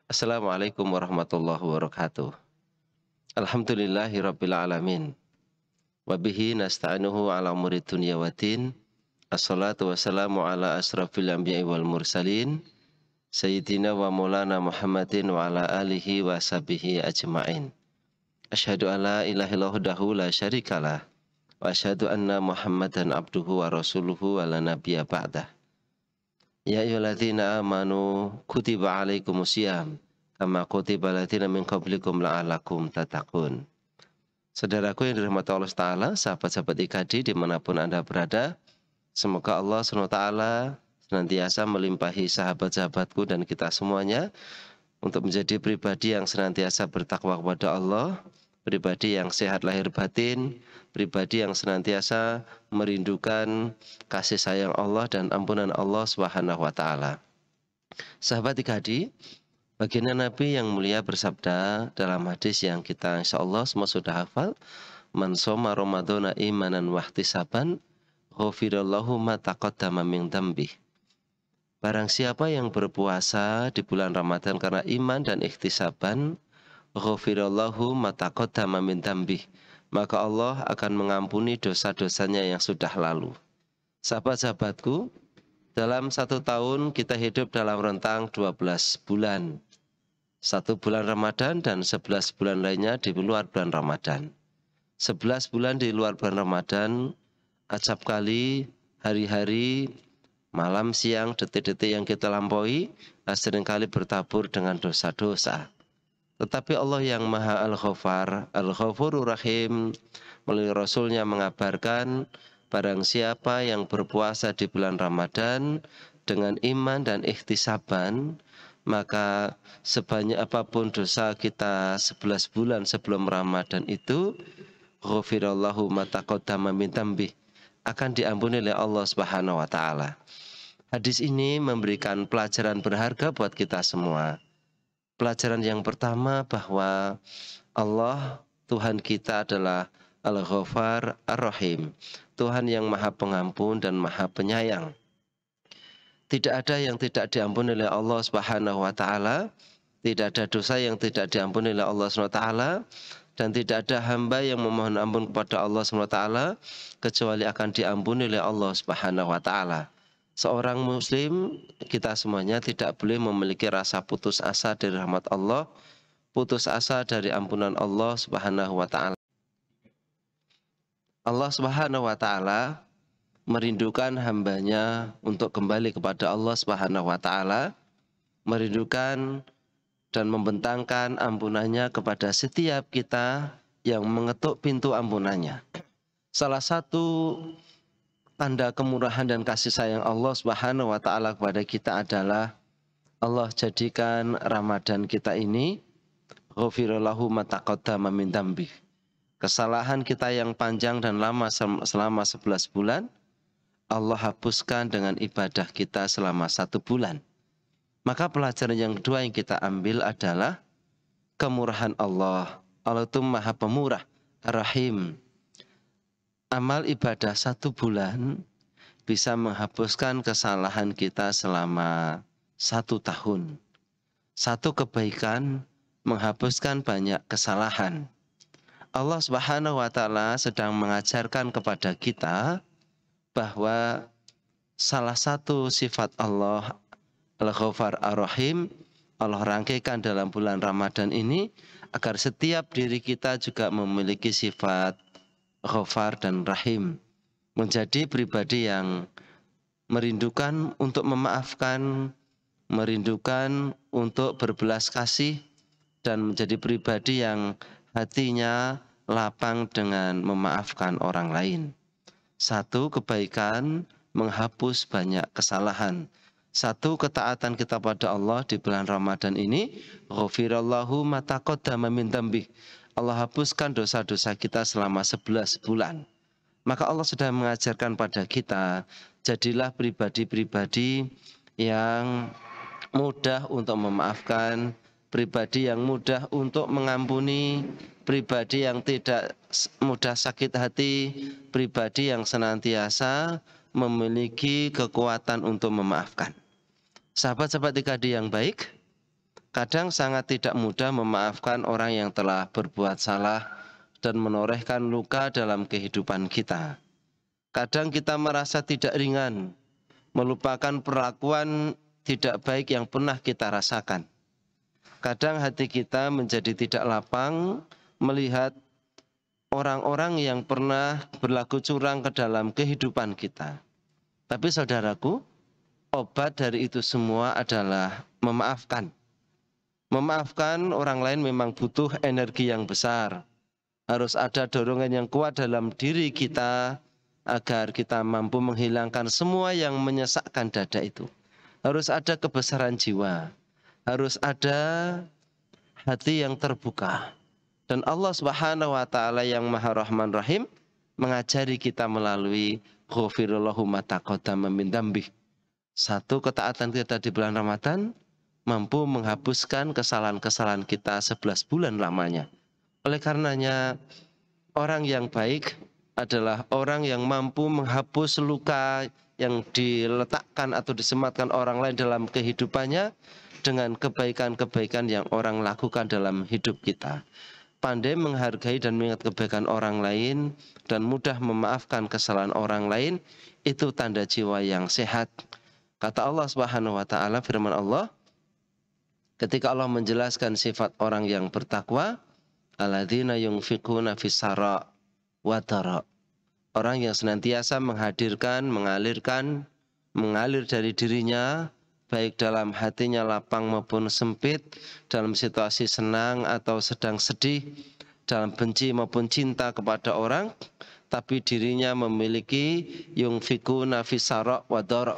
Assalamualaikum warahmatullahi wabarakatuh. Alhamdulillahirabbil alamin. Wa bihi nasta'inuhu ala umuri dunya waddin. Assalatu wassalamu ala asrafil anbiya'i wal mursalin. Sayyidina wa maulana Muhammadin wa ala alihi wa sahbihi ajma'in. Asyhadu an la ilaha illallah la syarikalah. Wa asyhadu anna Muhammadan abduhu wa rasuluhu wa la nabiyya ba'dah. Ya ayyuhalladzina amanu kutiba alaikumusiyam kama kutiba alladziina min qablikum la'allakum tattaqun. Saudaraku yang dirahmati Allah Ta'ala, sahabat-sahabat IKD dimanapun Anda berada, semoga Allah SWT senantiasa melimpahi sahabat-sahabatku dan kita semuanya untuk menjadi pribadi yang senantiasa bertakwa kepada Allah, pribadi yang sehat lahir batin, pribadi yang senantiasa merindukan kasih sayang Allah dan ampunan Allah Subhanahu wa taala. Sahabat IKD, baginda Nabi yang mulia bersabda dalam hadis yang kita insya Allah semua sudah hafal, man shoma ramadhana imanan wahtisaban ghufirallahu ma taqaddama min dzambih. Barang siapa yang berpuasa di bulan Ramadan karena iman dan ikhtisaban, ghufirallahu ma taqaddama min dzambih, maka Allah akan mengampuni dosa-dosanya yang sudah lalu. Sahabat-sahabatku, dalam 1 tahun kita hidup dalam rentang 12 bulan. 1 bulan Ramadan dan 11 bulan lainnya di luar bulan Ramadan. 11 bulan di luar bulan Ramadan, acap kali hari-hari, malam, siang, detik-detik yang kita lampaui seringkali bertabur dengan dosa-dosa. Tetapi Allah yang Maha Al-Ghafar, Al-Ghafurur Rahim, melalui Rasulnya mengabarkan, barang siapa yang berpuasa di bulan Ramadan dengan iman dan ikhtisaban, maka sebanyak apapun dosa kita 11 bulan sebelum Ramadan itu, ghufirallahu ma taqaddama min dzambih, akan diampuni oleh Allah Subhanahu wa taala. Hadis ini memberikan pelajaran berharga buat kita semua. Pelajaran yang pertama bahwa Allah, Tuhan kita adalah Al-Ghafar Ar-Rahim, Tuhan yang Maha Pengampun dan Maha Penyayang. Tidak ada yang tidak diampuni oleh Allah Subhanahu wa taala, tidak ada dosa yang tidak diampuni oleh Allah Subhanahu wa taala, dan tidak ada hamba yang memohon ampun kepada Allah Subhanahu wa taala kecuali akan diampuni oleh Allah Subhanahu wa taala. Seorang muslim, kita semuanya tidak boleh memiliki rasa putus asa dari rahmat Allah, putus asa dari ampunan Allah Subhanahu wa taala. Allah Subhanahu wa taala merindukan hambanya untuk kembali kepada Allah Subhanahu wa taala, merindukan dan membentangkan ampunannya kepada setiap kita yang mengetuk pintu ampunannya. Salah satu tanda kemurahan dan kasih sayang Allah Subhanahu wa taala kepada kita adalah Allah jadikan Ramadan kita ini ghufirallahu ma taqaddama min dzambih. Kesalahan kita yang panjang dan lama selama 11 bulan, Allah hapuskan dengan ibadah kita selama 1 bulan. Maka pelajaran yang kedua yang kita ambil adalah kemurahan Allah. Allah itu Maha Pemurah, Rahim. Amal ibadah 1 bulan bisa menghapuskan kesalahan kita selama 1 tahun. 1 kebaikan menghapuskan banyak kesalahan. Allah Subhanahu wa taala sedang mengajarkan kepada kita bahwa salah satu sifat Allah Al-Ghafar Ar-Rahim, Allah rangkaikan dalam bulan Ramadan ini agar setiap diri kita juga memiliki sifat Ghafar dan Rahim, menjadi pribadi yang merindukan untuk memaafkan, merindukan untuk berbelas kasih, dan menjadi pribadi yang hatinya lapang dengan memaafkan orang lain. 1 kebaikan menghapus banyak kesalahan. 1 ketaatan kita pada Allah di bulan Ramadan ini, ghufirallahu ma taqaddama min dzambih. Allah hapuskan dosa-dosa kita selama 11 bulan. Maka Allah sudah mengajarkan pada kita, jadilah pribadi-pribadi yang mudah untuk memaafkan, pribadi yang mudah untuk mengampuni, pribadi yang tidak mudah sakit hati, pribadi yang senantiasa memiliki kekuatan untuk memaafkan. Sahabat-sahabat IKD yang baik, Kadang sangat tidak mudah memaafkan orang yang telah berbuat salah dan menorehkan luka dalam kehidupan kita. Kadang kita merasa tidak ringan, melupakan perlakuan tidak baik yang pernah kita rasakan. Kadang hati kita menjadi tidak lapang melihat orang-orang yang pernah berlaku curang ke dalam kehidupan kita. Tapi saudaraku, obat dari itu semua adalah memaafkan. Memaafkan orang lain memang butuh energi yang besar. Harus ada dorongan yang kuat dalam diri kita agar kita mampu menghilangkan semua yang menyesakkan dada itu. Harus ada kebesaran jiwa. Harus ada hati yang terbuka. Dan Allah Subhanahu wa taala yang Maha Rahman Rahim mengajari kita melalui ghafirallahu ma taqaddama min dzambih. Satu, ketaatan kita di bulan Ramadan mampu menghapuskan kesalahan-kesalahan kita 11 bulan lamanya. Oleh karenanya, orang yang baik adalah orang yang mampu menghapus luka yang diletakkan atau disematkan orang lain dalam kehidupannya dengan kebaikan-kebaikan yang orang lakukan dalam hidup kita. Pandai menghargai dan mengingat kebaikan orang lain dan mudah memaafkan kesalahan orang lain, itu tanda jiwa yang sehat. Kata Allah Subhanahu wa taala, firman Allah, ketika Allah menjelaskan sifat orang yang bertakwa, alladzina yunfiquna fis-sara wa dara. Orang yang senantiasa menghadirkan, mengalir dari dirinya, baik dalam hatinya lapang maupun sempit, dalam situasi senang atau sedang sedih, dalam benci maupun cinta kepada orang, tapi dirinya memiliki yunfiquna fis-sara wa dara.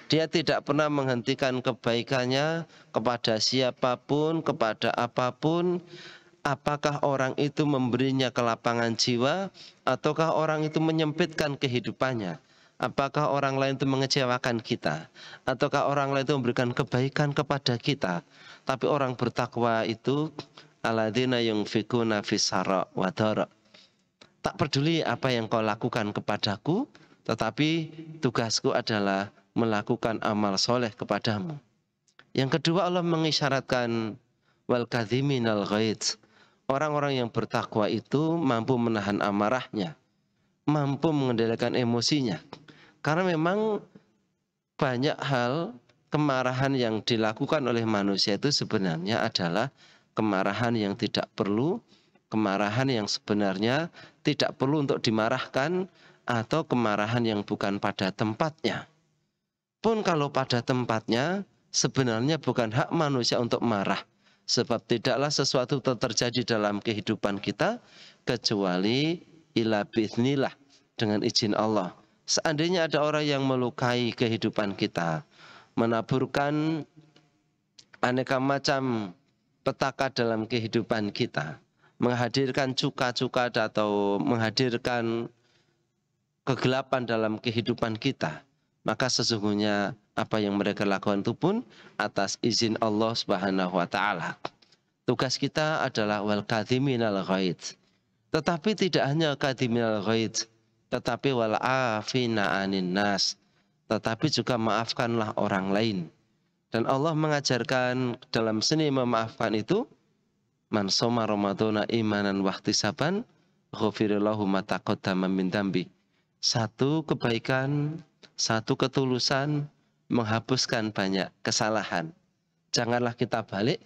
Dia tidak pernah menghentikan kebaikannya kepada siapapun, kepada apapun. Apakah orang itu memberinya kelapangan jiwa, ataukah orang itu menyempitkan kehidupannya? Apakah orang lain itu mengecewakan kita, ataukah orang lain itu memberikan kebaikan kepada kita? Tapi orang bertakwa itu alladzina yunfiquna fis-sara wa dara. Tak peduli apa yang kau lakukan kepadaku, tetapi tugasku adalah melakukan amal soleh kepadamu. Yang kedua, Allah mengisyaratkan wal kadhiminal ghaidz. Orang-orang yang bertakwa itu mampu menahan amarahnya, mampu mengendalikan emosinya. Karena memang banyak hal kemarahan yang dilakukan oleh manusia itu sebenarnya adalah kemarahan yang tidak perlu, kemarahan yang sebenarnya tidak perlu untuk dimarahkan, atau kemarahan yang bukan pada tempatnya. Pun kalau pada tempatnya, sebenarnya bukan hak manusia untuk marah. Sebab tidaklah sesuatu terjadi dalam kehidupan kita kecuali ila bi'idznillah, dengan izin Allah. Seandainya ada orang yang melukai kehidupan kita, menaburkan aneka macam petaka dalam kehidupan kita, menghadirkan cuka-cuka atau menghadirkan kegelapan dalam kehidupan kita, maka sesungguhnya apa yang mereka lakukan itu pun atas izin Allah Subhanahu wa taala. Tugas kita adalah wal kadhiminal ghaidz. Tetapi tidak hanya kadhiminal ghaidz, tetapi wal afina anin nas. Tetapi juga maafkanlah orang lain. Dan Allah mengajarkan dalam seni memaafkan itu, man shoma ramadhana imanan wa ihtisaban ghufirallahu ma taqaddama min dzambi. Satu kebaikan, satu ketulusan menghapuskan banyak kesalahan. Janganlah kita balik,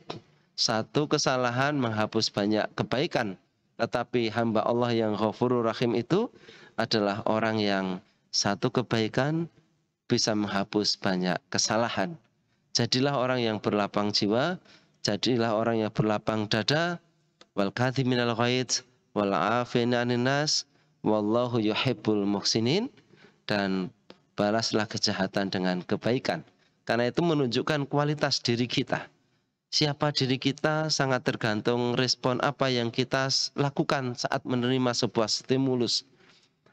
satu kesalahan menghapus banyak kebaikan. Tetapi hamba Allah yang Ghafurur Rahim itu adalah orang yang satu kebaikan bisa menghapus banyak kesalahan. Jadilah orang yang berlapang jiwa, jadilah orang yang berlapang dada, wal kadhiminal ghaidz wal afina 'anil nas, wallahu yuhibbul muhsinin, dan balaslah kejahatan dengan kebaikan. Karena itu menunjukkan kualitas diri kita. Siapa diri kita sangat tergantung respon apa yang kita lakukan saat menerima sebuah stimulus.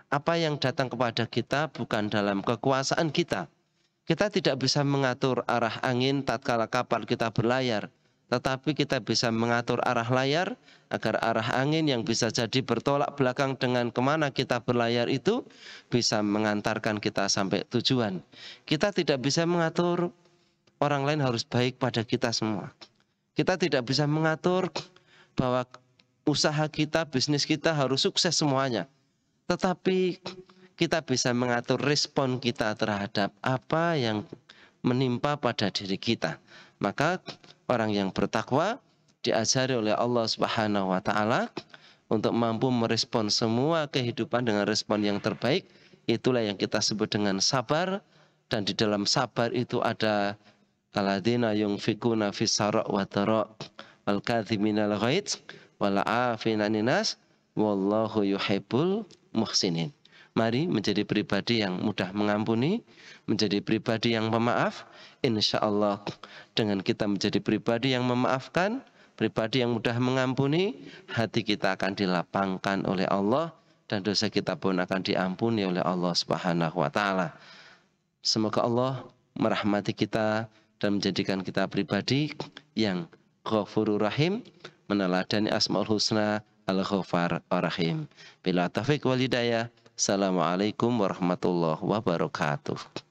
Apa yang datang kepada kita bukan dalam kekuasaan kita. Kita tidak bisa mengatur arah angin tatkala kapal kita berlayar, tetapi kita bisa mengatur arah layar agar arah angin yang bisa jadi bertolak belakang dengan kemana kita berlayar itu bisa mengantarkan kita sampai tujuan. Kita tidak bisa mengatur orang lain harus baik pada kita semua. Kita tidak bisa mengatur bahwa usaha kita, bisnis kita harus sukses semuanya. Tetapi kita bisa mengatur respon kita terhadap apa yang menimpa pada diri kita. Maka orang yang bertakwa diajari oleh Allah Subhanahu wa taala untuk mampu merespon semua kehidupan dengan respon yang terbaik. Itulah yang kita sebut dengan sabar, dan di dalam sabar itu ada alladzina yunfikuna fis sarra wa dharra wal kadhiminal ghaidz wal 'afina 'anil nas wallahu yuhibbul muhsinin. Mari menjadi pribadi yang mudah mengampuni, menjadi pribadi yang pemaaf. Insya Allah dengan kita menjadi pribadi yang memaafkan, pribadi yang mudah mengampuni, hati kita akan dilapangkan oleh Allah dan dosa kita pun akan diampuni oleh Allah Subhanahu wa taala. Semoga Allah merahmati kita dan menjadikan kita pribadi yang Ghafurur Rahim, meneladani Asmaul Husna Al-Ghafar Ar-Rahim. Bila taufiq wal hidayah. Assalamualaikum warahmatullahi wabarakatuh.